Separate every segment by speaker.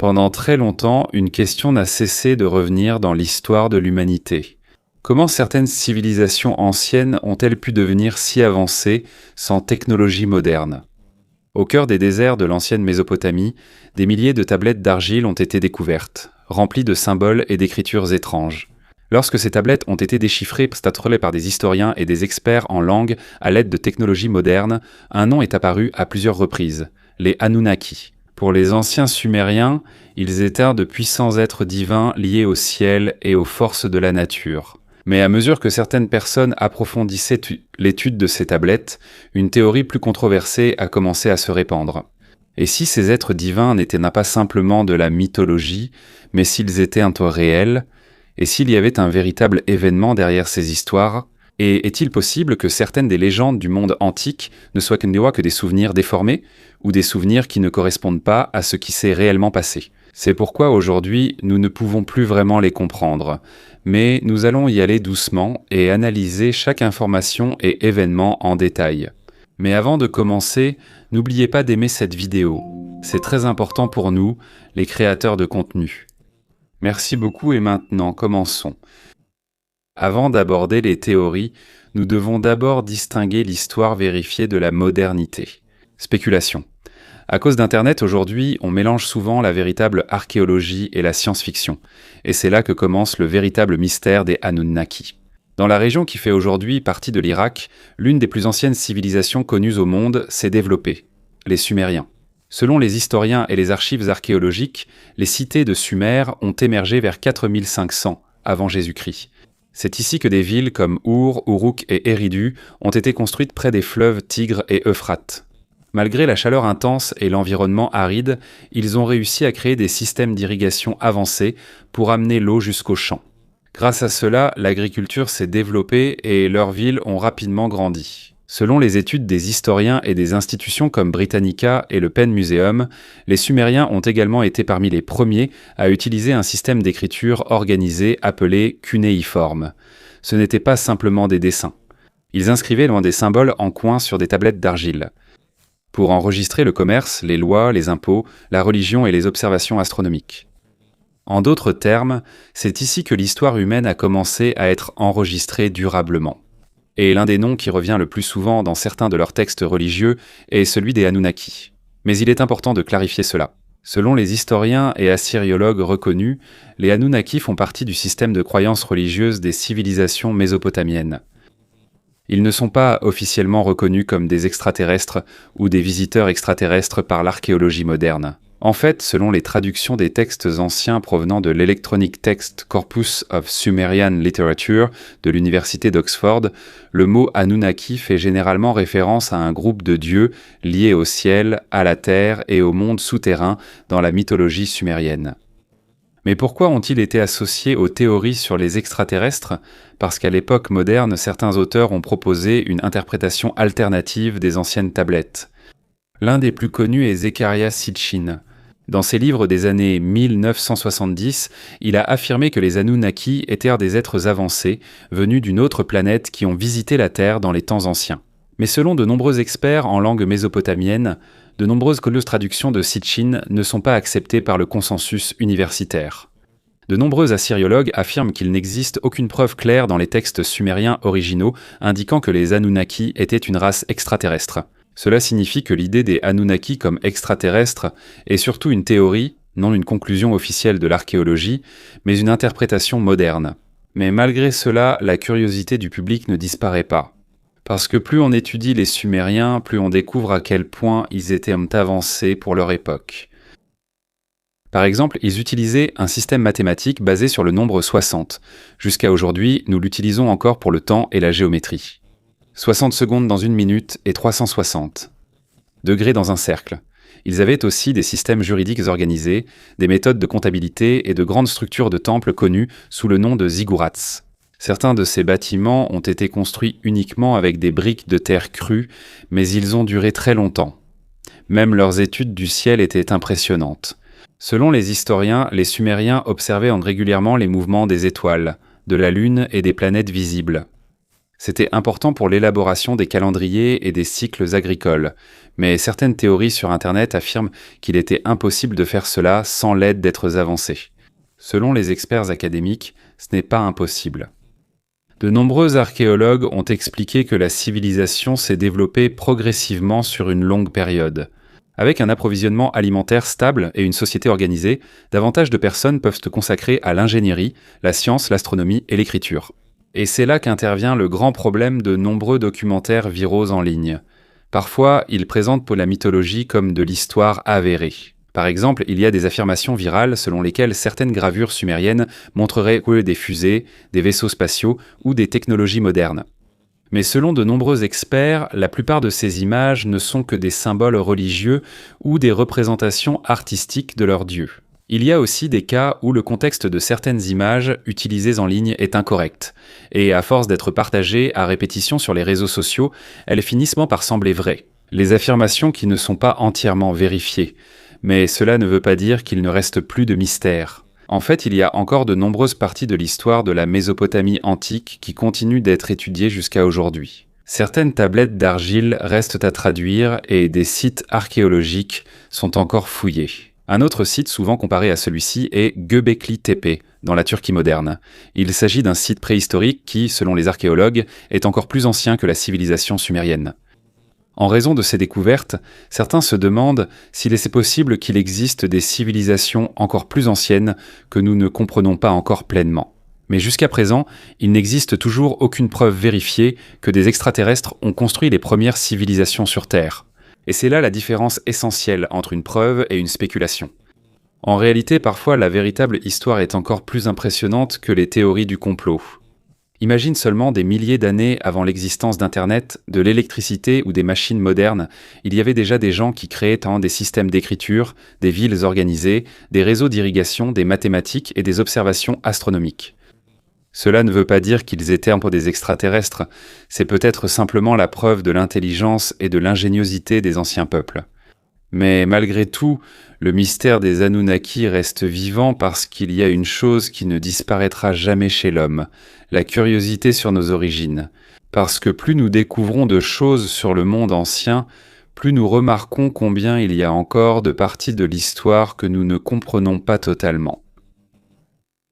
Speaker 1: Pendant très longtemps, une question n'a cessé de revenir dans l'histoire de l'humanité. Comment certaines civilisations anciennes ont-elles pu devenir si avancées sans technologie moderne? Au cœur des déserts de l'ancienne Mésopotamie, des milliers de tablettes d'argile ont été découvertes, remplies de symboles et d'écritures étranges. Lorsque ces tablettes ont été déchiffrées par des historiens et des experts en langue à l'aide de technologies modernes, un nom est apparu à plusieurs reprises, les Anunnaki. Pour les anciens Sumériens, ils étaient de puissants êtres divins liés au ciel et aux forces de la nature. Mais à mesure que certaines personnes approfondissaient l'étude de ces tablettes, une théorie plus controversée a commencé à se répandre. Et si ces êtres divins n'étaient pas simplement de la mythologie, mais s'ils étaient un temps réel, et s'il y avait un véritable événement derrière ces histoires, et est-il possible que certaines des légendes du monde antique ne soient que des souvenirs déformés, ou des souvenirs qui ne correspondent pas à ce qui s'est réellement passé? C'est pourquoi aujourd'hui, nous ne pouvons plus vraiment les comprendre, mais nous allons y aller doucement et analyser chaque information et événement en détail. Mais avant de commencer, n'oubliez pas d'aimer cette vidéo. C'est très important pour nous, les créateurs de contenu. Merci beaucoup et maintenant, commençons. Avant d'aborder les théories, nous devons d'abord distinguer l'histoire vérifiée de la modernité. Spéculation. À cause d'Internet, aujourd'hui, on mélange souvent la véritable archéologie et la science-fiction. Et c'est là que commence le véritable mystère des Anunnaki. Dans la région qui fait aujourd'hui partie de l'Irak, l'une des plus anciennes civilisations connues au monde s'est développée, les Sumériens. Selon les historiens et les archives archéologiques, les cités de Sumer ont émergé vers 4500 avant Jésus-Christ. C'est ici que des villes comme Our, Uruk et Eridu ont été construites près des fleuves Tigre et Euphrate. Malgré la chaleur intense et l'environnement aride, ils ont réussi à créer des systèmes d'irrigation avancés pour amener l'eau jusqu'aux champs. Grâce à cela, l'agriculture s'est développée et leurs villes ont rapidement grandi. Selon les études des historiens et des institutions comme Britannica et le Penn Museum, les Sumériens ont également été parmi les premiers à utiliser un système d'écriture organisé appelé cunéiforme. Ce n'étaient pas simplement des dessins. Ils inscrivaient des symboles en coin sur des tablettes d'argile, pour enregistrer le commerce, les lois, les impôts, la religion et les observations astronomiques. En d'autres termes, c'est ici que l'histoire humaine a commencé à être enregistrée durablement. Et l'un des noms qui revient le plus souvent dans certains de leurs textes religieux est celui des Anunnaki. Mais il est important de clarifier cela. Selon les historiens et assyriologues reconnus, les Anunnaki font partie du système de croyances religieuses des civilisations mésopotamiennes. Ils ne sont pas officiellement reconnus comme des extraterrestres ou des visiteurs extraterrestres par l'archéologie moderne. En fait, selon les traductions des textes anciens provenant de l'Electronic Text Corpus of Sumerian Literature de l'université d'Oxford, le mot Anunnaki fait généralement référence à un groupe de dieux liés au ciel, à la terre et au monde souterrain dans la mythologie sumérienne. Mais pourquoi ont-ils été associés aux théories sur les extraterrestres? Parce qu'à l'époque moderne, certains auteurs ont proposé une interprétation alternative des anciennes tablettes. L'un des plus connus est Zecharia Sitchin. Dans ses livres des années 1970, il a affirmé que les Anunnaki étaient des êtres avancés, venus d'une autre planète qui ont visité la Terre dans les temps anciens. Mais selon de nombreux experts en langue mésopotamienne, de nombreuses traductions de Sitchin ne sont pas acceptées par le consensus universitaire. De nombreux assyriologues affirment qu'il n'existe aucune preuve claire dans les textes sumériens originaux indiquant que les Anunnaki étaient une race extraterrestre. Cela signifie que l'idée des Anunnaki comme extraterrestres est surtout une théorie, non une conclusion officielle de l'archéologie, mais une interprétation moderne. Mais malgré cela, la curiosité du public ne disparaît pas. Parce que plus on étudie les Sumériens, plus on découvre à quel point ils étaient avancés pour leur époque. Par exemple, ils utilisaient un système mathématique basé sur le nombre 60. Jusqu'à aujourd'hui, nous l'utilisons encore pour le temps et la géométrie. 60 secondes dans une minute et 360. Degrés dans un cercle. Ils avaient aussi des systèmes juridiques organisés, des méthodes de comptabilité et de grandes structures de temples connues sous le nom de ziggourats. Certains de ces bâtiments ont été construits uniquement avec des briques de terre crue, mais ils ont duré très longtemps. Même leurs études du ciel étaient impressionnantes. Selon les historiens, les Sumériens observaient régulièrement les mouvements des étoiles, de la Lune et des planètes visibles. C'était important pour l'élaboration des calendriers et des cycles agricoles, mais certaines théories sur Internet affirment qu'il était impossible de faire cela sans l'aide d'êtres avancés. Selon les experts académiques, ce n'est pas impossible. De nombreux archéologues ont expliqué que la civilisation s'est développée progressivement sur une longue période. Avec un approvisionnement alimentaire stable et une société organisée, davantage de personnes peuvent se consacrer à l'ingénierie, la science, l'astronomie et l'écriture. Et c'est là qu'intervient le grand problème de nombreux documentaires viraux en ligne. Parfois, ils présentent la mythologie comme de l'histoire avérée. Par exemple, il y a des affirmations virales selon lesquelles certaines gravures sumériennes montreraient des fusées, des vaisseaux spatiaux ou des technologies modernes. Mais selon de nombreux experts, la plupart de ces images ne sont que des symboles religieux ou des représentations artistiques de leurs dieux. Il y a aussi des cas où le contexte de certaines images utilisées en ligne est incorrect, et à force d'être partagées à répétition sur les réseaux sociaux, elles finissent par sembler vraies. Les affirmations qui ne sont pas entièrement vérifiées, mais cela ne veut pas dire qu'il ne reste plus de mystère. En fait, il y a encore de nombreuses parties de l'histoire de la Mésopotamie antique qui continuent d'être étudiées jusqu'à aujourd'hui. Certaines tablettes d'argile restent à traduire et des sites archéologiques sont encore fouillés. Un autre site souvent comparé à celui-ci est Göbekli Tepe, dans la Turquie moderne. Il s'agit d'un site préhistorique qui, selon les archéologues, est encore plus ancien que la civilisation sumérienne. En raison de ces découvertes, certains se demandent s'il est possible qu'il existe des civilisations encore plus anciennes que nous ne comprenons pas encore pleinement. Mais jusqu'à présent, il n'existe toujours aucune preuve vérifiée que des extraterrestres ont construit les premières civilisations sur Terre. Et c'est là la différence essentielle entre une preuve et une spéculation. En réalité, parfois, la véritable histoire est encore plus impressionnante que les théories du complot. Imagine seulement des milliers d'années avant l'existence d'Internet, de l'électricité ou des machines modernes, il y avait déjà des gens qui créaient des systèmes d'écriture, des villes organisées, des réseaux d'irrigation, des mathématiques et des observations astronomiques. Cela ne veut pas dire qu'ils étaient des extraterrestres, c'est peut-être simplement la preuve de l'intelligence et de l'ingéniosité des anciens peuples. Mais malgré tout, le mystère des Anunnaki reste vivant parce qu'il y a une chose qui ne disparaîtra jamais chez l'homme, la curiosité sur nos origines. Parce que plus nous découvrons de choses sur le monde ancien, plus nous remarquons combien il y a encore de parties de l'histoire que nous ne comprenons pas totalement.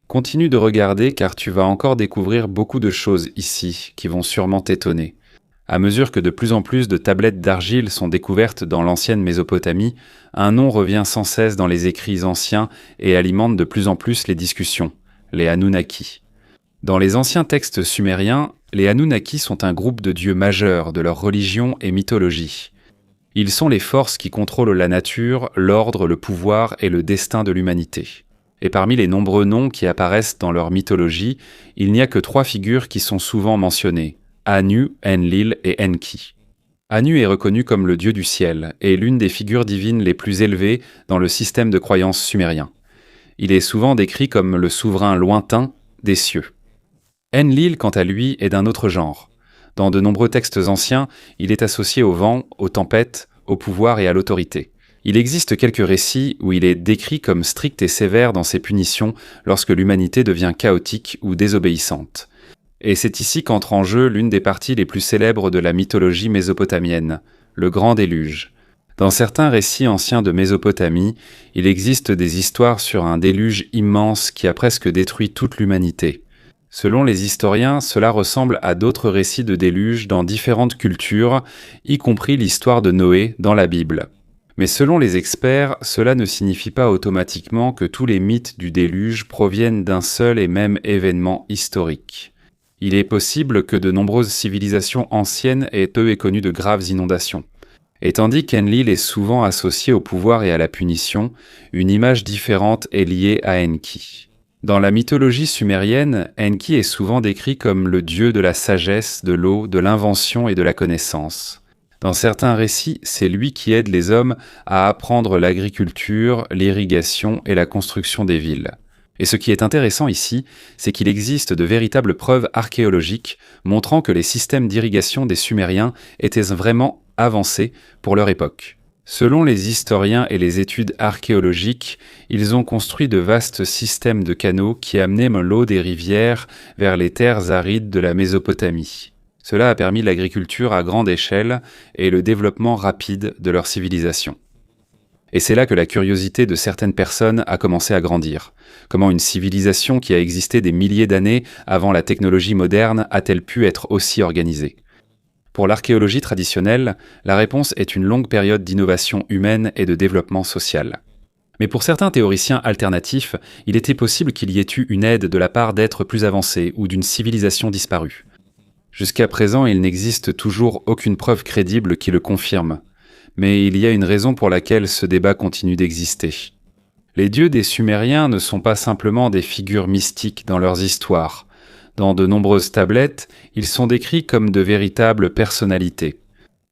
Speaker 1: Continue de regarder car tu vas encore découvrir beaucoup de choses ici qui vont sûrement t'étonner. À mesure que de plus en plus de tablettes d'argile sont découvertes dans l'ancienne Mésopotamie, un nom revient sans cesse dans les écrits anciens et alimente de plus en plus les discussions, les Anunnaki. Dans les anciens textes sumériens, les Anunnaki sont un groupe de dieux majeurs de leur religion et mythologie. Ils sont les forces qui contrôlent la nature, l'ordre, le pouvoir et le destin de l'humanité. Et parmi les nombreux noms qui apparaissent dans leur mythologie, il n'y a que 3 figures qui sont souvent mentionnées. Anu, Enlil et Enki. Anu est reconnu comme le dieu du ciel et l'une des figures divines les plus élevées dans le système de croyance sumérien. Il est souvent décrit comme le souverain lointain des cieux. Enlil, quant à lui, est d'un autre genre. Dans de nombreux textes anciens, il est associé au vent, aux tempêtes, au pouvoir et à l'autorité. Il existe quelques récits où il est décrit comme strict et sévère dans ses punitions lorsque l'humanité devient chaotique ou désobéissante. Et c'est ici qu'entre en jeu l'une des parties les plus célèbres de la mythologie mésopotamienne, le Grand Déluge. Dans certains récits anciens de Mésopotamie, il existe des histoires sur un déluge immense qui a presque détruit toute l'humanité. Selon les historiens, cela ressemble à d'autres récits de déluge dans différentes cultures, y compris l'histoire de Noé dans la Bible. Mais selon les experts, cela ne signifie pas automatiquement que tous les mythes du déluge proviennent d'un seul et même événement historique. Il est possible que de nombreuses civilisations anciennes aient connu de graves inondations. Et tandis qu'Enlil est souvent associé au pouvoir et à la punition, une image différente est liée à Enki. Dans la mythologie sumérienne, Enki est souvent décrit comme le dieu de la sagesse, de l'eau, de l'invention et de la connaissance. Dans certains récits, c'est lui qui aide les hommes à apprendre l'agriculture, l'irrigation et la construction des villes. Et ce qui est intéressant ici, c'est qu'il existe de véritables preuves archéologiques montrant que les systèmes d'irrigation des Sumériens étaient vraiment avancés pour leur époque. Selon les historiens et les études archéologiques, ils ont construit de vastes systèmes de canaux qui amenaient l'eau des rivières vers les terres arides de la Mésopotamie. Cela a permis l'agriculture à grande échelle et le développement rapide de leur civilisation. Et c'est là que la curiosité de certaines personnes a commencé à grandir. Comment une civilisation qui a existé des milliers d'années avant la technologie moderne a-t-elle pu être aussi organisée ? Pour l'archéologie traditionnelle, la réponse est une longue période d'innovation humaine et de développement social. Mais pour certains théoriciens alternatifs, il était possible qu'il y ait eu une aide de la part d'êtres plus avancés ou d'une civilisation disparue. Jusqu'à présent, il n'existe toujours aucune preuve crédible qui le confirme. Mais il y a une raison pour laquelle ce débat continue d'exister. Les dieux des Sumériens ne sont pas simplement des figures mystiques dans leurs histoires. Dans de nombreuses tablettes, ils sont décrits comme de véritables personnalités.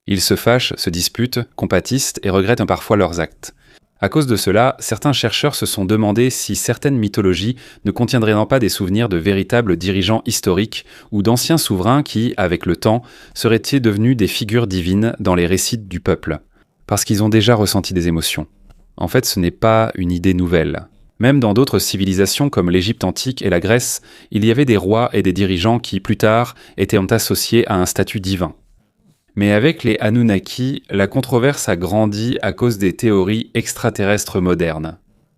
Speaker 1: Ils se fâchent, se disputent, compatissent et regrettent parfois leurs actes. À cause de cela, certains chercheurs se sont demandé si certaines mythologies ne contiendraient pas des souvenirs de véritables dirigeants historiques ou d'anciens souverains qui, avec le temps, seraient-ils devenus des figures divines dans les récits du peuple, parce qu'ils ont déjà ressenti des émotions. En fait, ce n'est pas une idée nouvelle. Même dans d'autres civilisations comme l'Égypte antique et la Grèce, il y avait des rois et des dirigeants qui, plus tard, étaient associés à un statut divin. Mais avec les Anunnaki, la controverse a grandi à cause des théories extraterrestres modernes.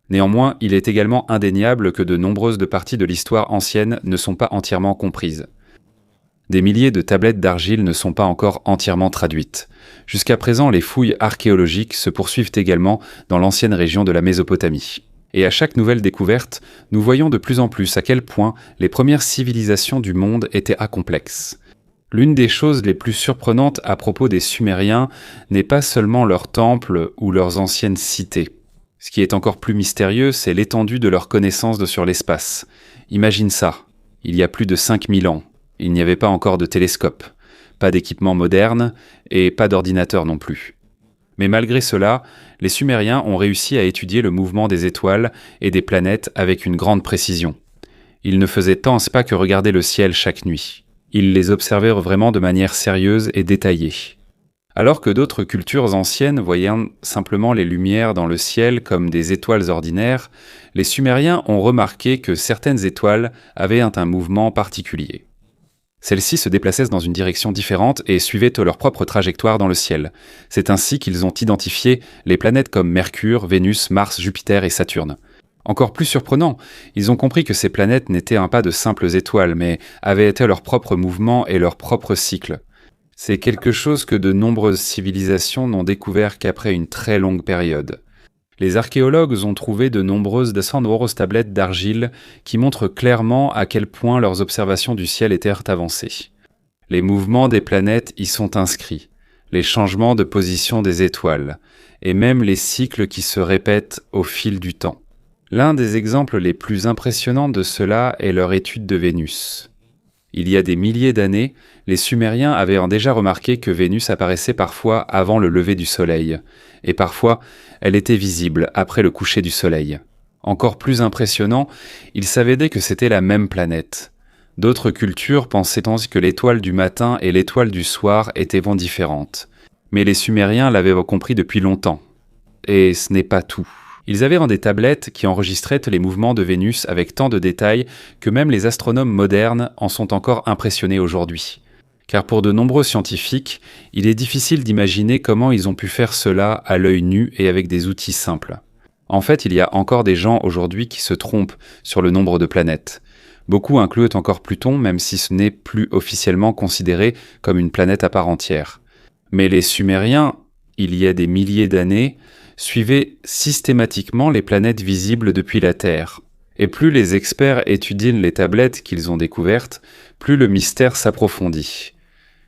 Speaker 1: Néanmoins, il est également indéniable que de nombreuses parties de l'histoire ancienne ne sont pas entièrement comprises. Des milliers de tablettes d'argile ne sont pas encore entièrement traduites. Jusqu'à présent, les fouilles archéologiques se poursuivent également dans l'ancienne région de la Mésopotamie. Et à chaque nouvelle découverte, nous voyons de plus en plus à quel point les premières civilisations du monde étaient complexes. L'une des choses les plus surprenantes à propos des Sumériens n'est pas seulement leurs temples ou leurs anciennes cités. Ce qui est encore plus mystérieux, c'est l'étendue de leurs connaissances sur l'espace. Imagine ça, il y a plus de 5000 ans, il n'y avait pas encore de télescope, pas d'équipement moderne et pas d'ordinateur non plus. Mais malgré cela, les Sumériens ont réussi à étudier le mouvement des étoiles et des planètes avec une grande précision. Ils ne faisaient tant pas que regarder le ciel chaque nuit. Ils les observaient vraiment de manière sérieuse et détaillée. Alors que d'autres cultures anciennes voyaient simplement les lumières dans le ciel comme des étoiles ordinaires, les Sumériens ont remarqué que certaines étoiles avaient un mouvement particulier. Celles-ci se déplaçaient dans une direction différente et suivaient leur propre trajectoire dans le ciel. C'est ainsi qu'ils ont identifié les planètes comme Mercure, Vénus, Mars, Jupiter et Saturne. Encore plus surprenant, ils ont compris que ces planètes n'étaient pas de simples étoiles, mais avaient leur propre mouvement et leur propre cycle. C'est quelque chose que de nombreuses civilisations n'ont découvert qu'après une très longue période. Les archéologues ont trouvé de nombreuses tablettes d'argile qui montrent clairement à quel point leurs observations du ciel étaient avancées. Les mouvements des planètes y sont inscrits, les changements de position des étoiles, et même les cycles qui se répètent au fil du temps. L'un des exemples les plus impressionnants de cela est leur étude de Vénus. Il y a des milliers d'années, les Sumériens avaient déjà remarqué que Vénus apparaissait parfois avant le lever du soleil, et parfois elle était visible après le coucher du soleil. Encore plus impressionnant, ils savaient que c'était la même planète. D'autres cultures pensaient que l'étoile du matin et l'étoile du soir étaient différentes. Mais les Sumériens l'avaient compris depuis longtemps. Et ce n'est pas tout. Ils avaient des tablettes qui enregistraient les mouvements de Vénus avec tant de détails que même les astronomes modernes en sont encore impressionnés aujourd'hui. Car pour de nombreux scientifiques, il est difficile d'imaginer comment ils ont pu faire cela à l'œil nu et avec des outils simples. En fait, il y a encore des gens aujourd'hui qui se trompent sur le nombre de planètes. Beaucoup incluent encore Pluton, même si ce n'est plus officiellement considéré comme une planète à part entière. Mais les Sumériens, il y a des milliers d'années, suivaient systématiquement les planètes visibles depuis la Terre. Et plus les experts étudient les tablettes qu'ils ont découvertes, plus le mystère s'approfondit.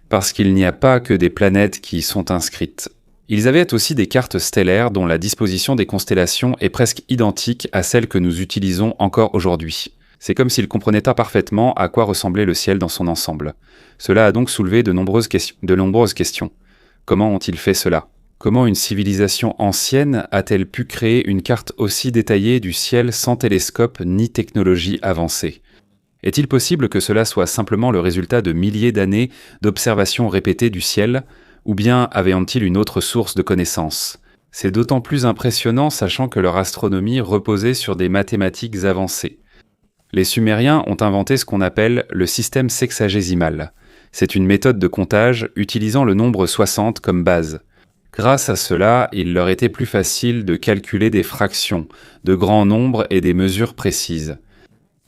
Speaker 1: Parce qu'il n'y a pas que des planètes qui y sont inscrites. Ils avaient aussi des cartes stellaires dont la disposition des constellations est presque identique à celle que nous utilisons encore aujourd'hui. C'est comme s'ils comprenaient parfaitement à quoi ressemblait le ciel dans son ensemble. Cela a donc soulevé de nombreuses questions. Comment ont-ils fait cela ? Comment une civilisation ancienne a-t-elle pu créer une carte aussi détaillée du ciel sans télescope ni technologie avancée ? Est-il possible que cela soit simplement le résultat de milliers d'années d'observations répétées du ciel, ou bien avaient-ils une autre source de connaissances ? C'est d'autant plus impressionnant sachant que leur astronomie reposait sur des mathématiques avancées. Les Sumériens ont inventé ce qu'on appelle le système sexagésimal. C'est une méthode de comptage utilisant le nombre 60 comme base. Grâce à cela, il leur était plus facile de calculer des fractions, de grands nombres et des mesures précises.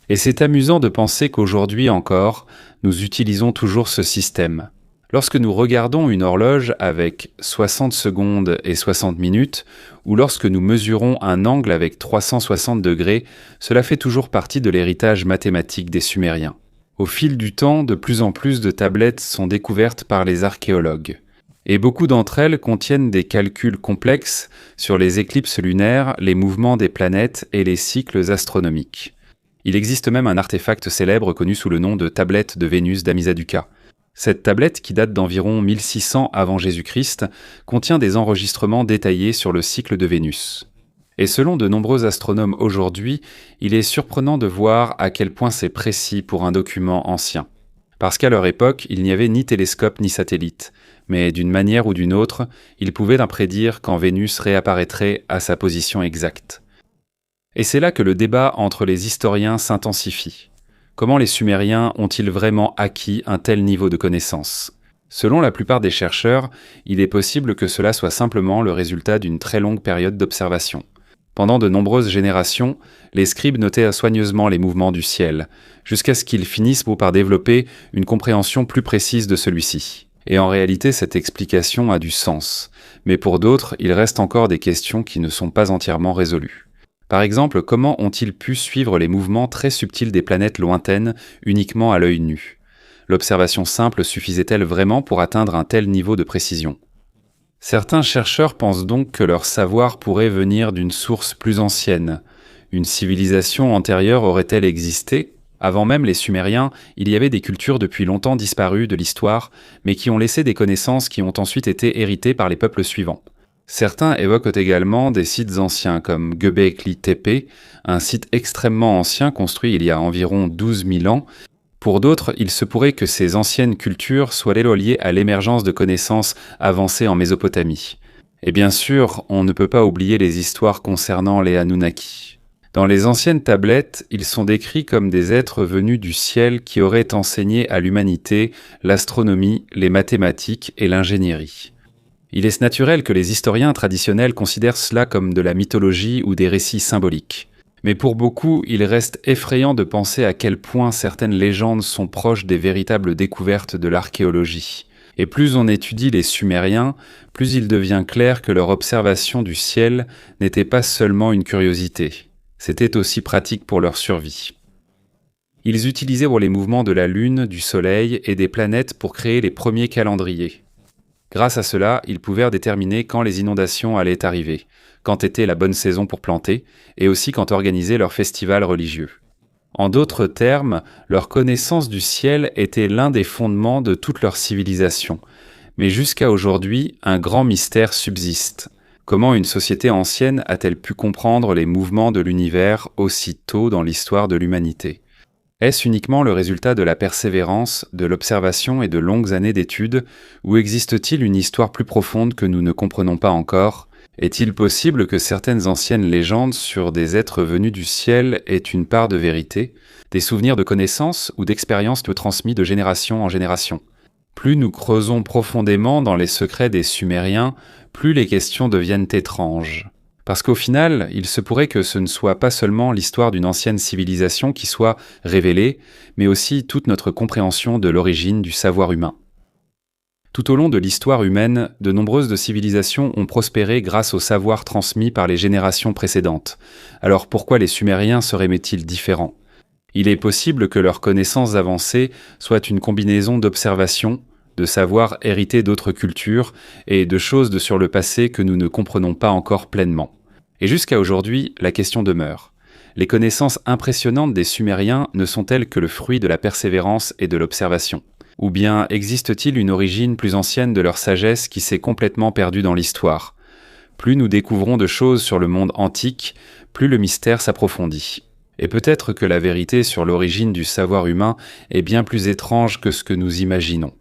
Speaker 1: Et c'est amusant de penser qu'aujourd'hui encore, nous utilisons toujours ce système. Lorsque nous regardons une horloge avec 60 secondes et 60 minutes, ou lorsque nous mesurons un angle avec 360 degrés, cela fait toujours partie de l'héritage mathématique des Sumériens. Au fil du temps, de plus en plus de tablettes sont découvertes par les archéologues. Et beaucoup d'entre elles contiennent des calculs complexes sur les éclipses lunaires, les mouvements des planètes et les cycles astronomiques. Il existe même un artefact célèbre connu sous le nom de tablette de Vénus d'Ammisaduqa. Cette tablette, qui date d'environ 1600 avant Jésus-Christ, contient des enregistrements détaillés sur le cycle de Vénus. Et selon de nombreux astronomes aujourd'hui, il est surprenant de voir à quel point c'est précis pour un document ancien. Parce qu'à leur époque, il n'y avait ni télescope ni satellite, mais d'une manière ou d'une autre, ils pouvaient prédire quand Vénus réapparaîtrait à sa position exacte. Et c'est là que le débat entre les historiens s'intensifie. Comment les Sumériens ont-ils vraiment acquis un tel niveau de connaissance ? Selon la plupart des chercheurs, il est possible que cela soit simplement le résultat d'une très longue période d'observation. Pendant de nombreuses générations, les scribes notaient soigneusement les mouvements du ciel, jusqu'à ce qu'ils finissent par développer une compréhension plus précise de celui-ci. Et en réalité, cette explication a du sens, mais pour d'autres, il reste encore des questions qui ne sont pas entièrement résolues. Par exemple, comment ont-ils pu suivre les mouvements très subtils des planètes lointaines uniquement à l'œil nu ? L'observation simple suffisait-elle vraiment pour atteindre un tel niveau de précision ? Certains chercheurs pensent donc que leur savoir pourrait venir d'une source plus ancienne. Une civilisation antérieure aurait-elle existé ? Avant même les Sumériens, il y avait des cultures depuis longtemps disparues de l'histoire, mais qui ont laissé des connaissances qui ont ensuite été héritées par les peuples suivants. Certains évoquent également des sites anciens comme Göbekli Tepe, un site extrêmement ancien construit il y a environ 12 000 ans. Pour d'autres, il se pourrait que ces anciennes cultures soient liées à l'émergence de connaissances avancées en Mésopotamie. Et bien sûr, on ne peut pas oublier les histoires concernant les Anunnaki. Dans les anciennes tablettes, ils sont décrits comme des êtres venus du ciel qui auraient enseigné à l'humanité l'astronomie, les mathématiques et l'ingénierie. Il est naturel que les historiens traditionnels considèrent cela comme de la mythologie ou des récits symboliques. Mais pour beaucoup, il reste effrayant de penser à quel point certaines légendes sont proches des véritables découvertes de l'archéologie. Et plus on étudie les Sumériens, plus il devient clair que leur observation du ciel n'était pas seulement une curiosité. C'était aussi pratique pour leur survie. Ils utilisaient les mouvements de la Lune, du Soleil et des planètes pour créer les premiers calendriers. Grâce à cela, ils pouvaient déterminer quand les inondations allaient arriver, quand était la bonne saison pour planter, et aussi quand organiser leurs festivals religieux. En d'autres termes, leur connaissance du ciel était l'un des fondements de toute leur civilisation. Mais jusqu'à aujourd'hui, un grand mystère subsiste. Comment une société ancienne a-t-elle pu comprendre les mouvements de l'univers aussi tôt dans l'histoire de l'humanité ? Est-ce uniquement le résultat de la persévérance, de l'observation et de longues années d'études, ou existe-t-il une histoire plus profonde que nous ne comprenons pas encore ? Est-il possible que certaines anciennes légendes sur des êtres venus du ciel aient une part de vérité, des souvenirs de connaissances ou d'expériences transmis de génération en génération ? Plus nous creusons profondément dans les secrets des Sumériens, plus les questions deviennent étranges. Parce qu'au final, il se pourrait que ce ne soit pas seulement l'histoire d'une ancienne civilisation qui soit révélée, mais aussi toute notre compréhension de l'origine du savoir humain. Tout au long de l'histoire humaine, de nombreuses civilisations ont prospéré grâce au savoir transmis par les générations précédentes. Alors pourquoi les Sumériens seraient-ils différents ? Il est possible que leurs connaissances avancées soient une combinaison d'observations, de savoirs hérités d'autres cultures et de choses sur le passé que nous ne comprenons pas encore pleinement. Et jusqu'à aujourd'hui, la question demeure. Les connaissances impressionnantes des Sumériens ne sont-elles que le fruit de la persévérance et de l'observation ? Ou bien existe-t-il une origine plus ancienne de leur sagesse qui s'est complètement perdue dans l'histoire ? Plus nous découvrons de choses sur le monde antique, plus le mystère s'approfondit. Et peut-être que la vérité sur l'origine du savoir humain est bien plus étrange que ce que nous imaginons.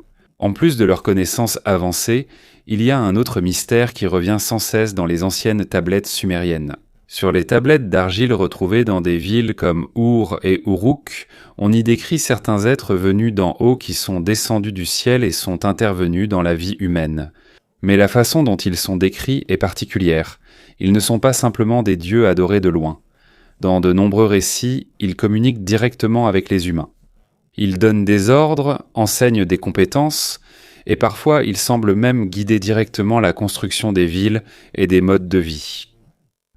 Speaker 1: En plus de leurs connaissances avancées, il y a un autre mystère qui revient sans cesse dans les anciennes tablettes sumériennes. Sur les tablettes d'argile retrouvées dans des villes comme Our et Uruk, on y décrit certains êtres venus d'en haut qui sont descendus du ciel et sont intervenus dans la vie humaine. Mais la façon dont ils sont décrits est particulière. Ils ne sont pas simplement des dieux adorés de loin. Dans de nombreux récits, ils communiquent directement avec les humains. Ils donnent des ordres, enseignent des compétences, et parfois ils semblent même guider directement la construction des villes et des modes de vie.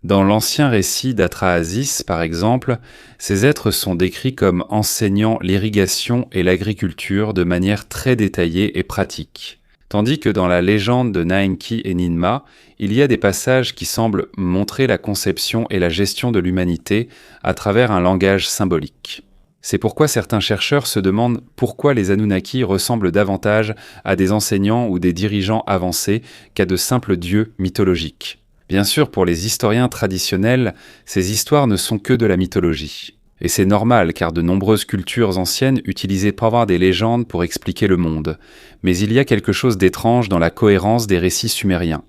Speaker 1: Dans l'ancien récit d'Atrahasis, par exemple, ces êtres sont décrits comme enseignant l'irrigation et l'agriculture de manière très détaillée et pratique. Tandis que dans la légende de Naenki et Ninma, il y a des passages qui semblent montrer la conception et la gestion de l'humanité à travers un langage symbolique. C'est pourquoi certains chercheurs se demandent pourquoi les Anunnaki ressemblent davantage à des enseignants ou des dirigeants avancés qu'à de simples dieux mythologiques. Bien sûr, pour les historiens traditionnels, ces histoires ne sont que de la mythologie. Et c'est normal car de nombreuses cultures anciennes utilisaient parfois des légendes pour expliquer le monde. Mais il y a quelque chose d'étrange dans la cohérence des récits sumériens.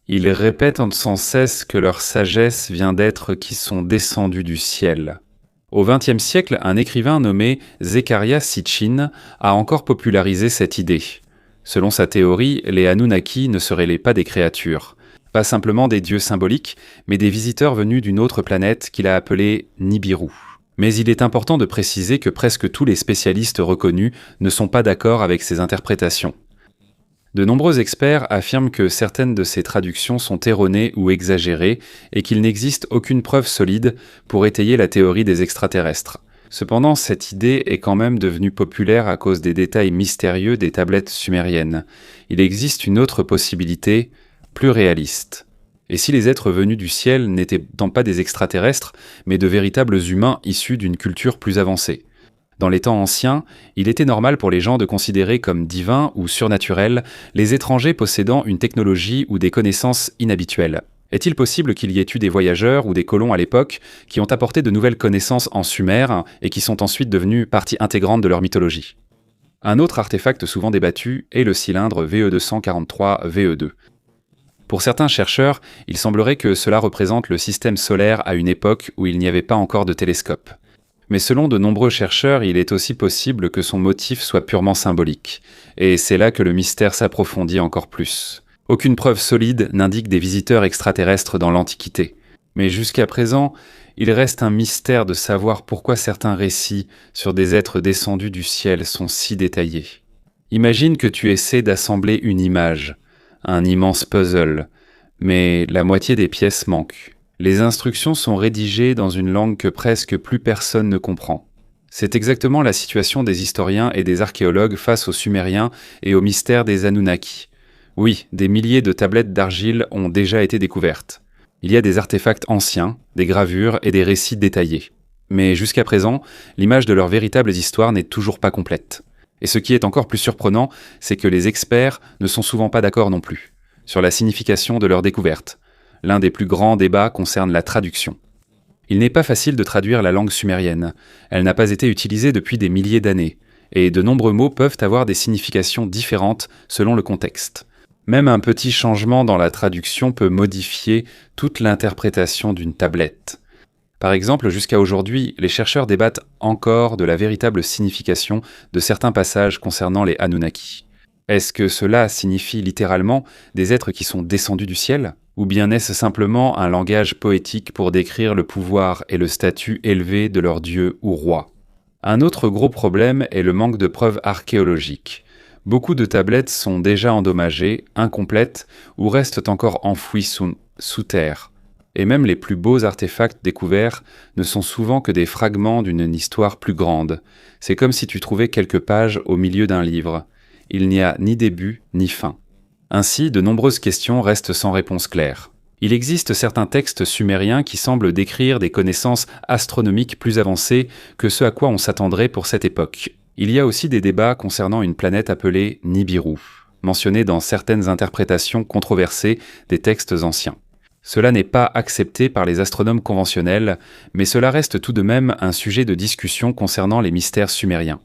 Speaker 1: Ils répètent sans cesse que leur sagesse vient d'êtres qui sont descendus du ciel. Au XXe siècle, un écrivain nommé Zecharia Sitchin a encore popularisé cette idée. Selon sa théorie, les Anunnaki ne seraient pas des créatures. Pas simplement des dieux symboliques, mais des visiteurs venus d'une autre planète qu'il a appelée Nibiru. Mais il est important de préciser que presque tous les spécialistes reconnus ne sont pas d'accord avec ces interprétations. De nombreux experts affirment que certaines de ces traductions sont erronées ou exagérées et qu'il n'existe aucune preuve solide pour étayer la théorie des extraterrestres. Cependant, cette idée est quand même devenue populaire à cause des détails mystérieux des tablettes sumériennes. Il existe une autre possibilité, plus réaliste. Et si les êtres venus du ciel n'étaient donc pas des extraterrestres, mais de véritables humains issus d'une culture plus avancée? Dans les temps anciens, il était normal pour les gens de considérer comme divins ou surnaturels les étrangers possédant une technologie ou des connaissances inhabituelles. Est-il possible qu'il y ait eu des voyageurs ou des colons à l'époque qui ont apporté de nouvelles connaissances en Sumer et qui sont ensuite devenus partie intégrante de leur mythologie? Un autre artefact souvent débattu est le cylindre VE243-VE2. Pour certains chercheurs, il semblerait que cela représente le système solaire à une époque où il n'y avait pas encore de télescope. Mais selon de nombreux chercheurs, il est aussi possible que son motif soit purement symbolique. Et c'est là que le mystère s'approfondit encore plus. Aucune preuve solide n'indique des visiteurs extraterrestres dans l'Antiquité. Mais jusqu'à présent, il reste un mystère de savoir pourquoi certains récits sur des êtres descendus du ciel sont si détaillés. Imagine que tu essaies d'assembler une image, un immense puzzle, mais la moitié des pièces manquent. Les instructions sont rédigées dans une langue que presque plus personne ne comprend. C'est exactement la situation des historiens et des archéologues face aux Sumériens et au mystère des Anunnaki. Oui, des milliers de tablettes d'argile ont déjà été découvertes. Il y a des artefacts anciens, des gravures et des récits détaillés. Mais jusqu'à présent, l'image de leurs véritables histoires n'est toujours pas complète. Et ce qui est encore plus surprenant, c'est que les experts ne sont souvent pas d'accord non plus sur la signification de leurs découvertes. L'un des plus grands débats concerne la traduction. Il n'est pas facile de traduire la langue sumérienne. Elle n'a pas été utilisée depuis des milliers d'années, et de nombreux mots peuvent avoir des significations différentes selon le contexte. Même un petit changement dans la traduction peut modifier toute l'interprétation d'une tablette. Par exemple, jusqu'à aujourd'hui, les chercheurs débattent encore de la véritable signification de certains passages concernant les Anunnaki. Est-ce que cela signifie littéralement des êtres qui sont descendus du ciel ? Ou bien est-ce simplement un langage poétique pour décrire le pouvoir et le statut élevé de leur dieu ou roi? Un autre gros problème est le manque de preuves archéologiques. Beaucoup de tablettes sont déjà endommagées, incomplètes ou restent encore enfouies sous terre. Et même les plus beaux artefacts découverts ne sont souvent que des fragments d'une histoire plus grande. C'est comme si tu trouvais quelques pages au milieu d'un livre. Il n'y a ni début ni fin. Ainsi, de nombreuses questions restent sans réponse claire. Il existe certains textes sumériens qui semblent décrire des connaissances astronomiques plus avancées que ce à quoi on s'attendrait pour cette époque. Il y a aussi des débats concernant une planète appelée Nibiru, mentionnée dans certaines interprétations controversées des textes anciens. Cela n'est pas accepté par les astronomes conventionnels, mais cela reste tout de même un sujet de discussion concernant les mystères sumériens.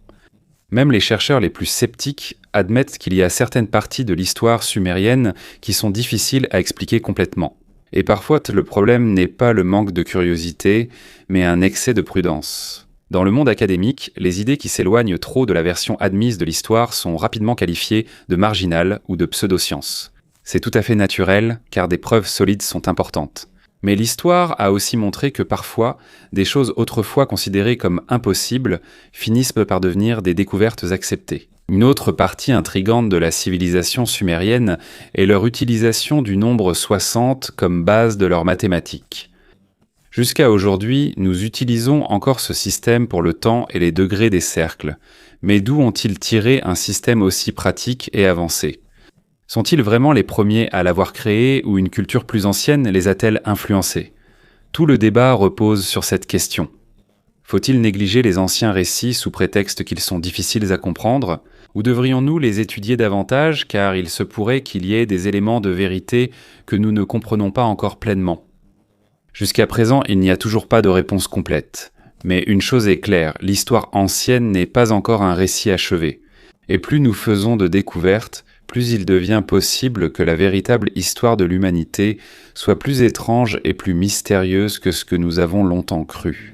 Speaker 1: Même les chercheurs les plus sceptiques admettent qu'il y a certaines parties de l'histoire sumérienne qui sont difficiles à expliquer complètement. Et parfois, le problème n'est pas le manque de curiosité, mais un excès de prudence. Dans le monde académique, les idées qui s'éloignent trop de la version admise de l'histoire sont rapidement qualifiées de marginales ou de pseudosciences. C'est tout à fait naturel, car des preuves solides sont importantes. Mais l'histoire a aussi montré que parfois, des choses autrefois considérées comme impossibles finissent par devenir des découvertes acceptées. Une autre partie intrigante de la civilisation sumérienne est leur utilisation du nombre 60 comme base de leurs mathématiques. Jusqu'à aujourd'hui, nous utilisons encore ce système pour le temps et les degrés des cercles. Mais d'où ont-ils tiré un système aussi pratique et avancé ? Sont-ils vraiment les premiers à l'avoir créé ou une culture plus ancienne les a-t-elle influencés ? Tout le débat repose sur cette question. Faut-il négliger les anciens récits sous prétexte qu'ils sont difficiles à comprendre ? Ou devrions-nous les étudier davantage car il se pourrait qu'il y ait des éléments de vérité que nous ne comprenons pas encore pleinement ? Jusqu'à présent, il n'y a toujours pas de réponse complète. Mais une chose est claire, l'histoire ancienne n'est pas encore un récit achevé. Et plus nous faisons de découvertes, plus il devient possible que la véritable histoire de l'humanité soit plus étrange et plus mystérieuse que ce que nous avons longtemps cru.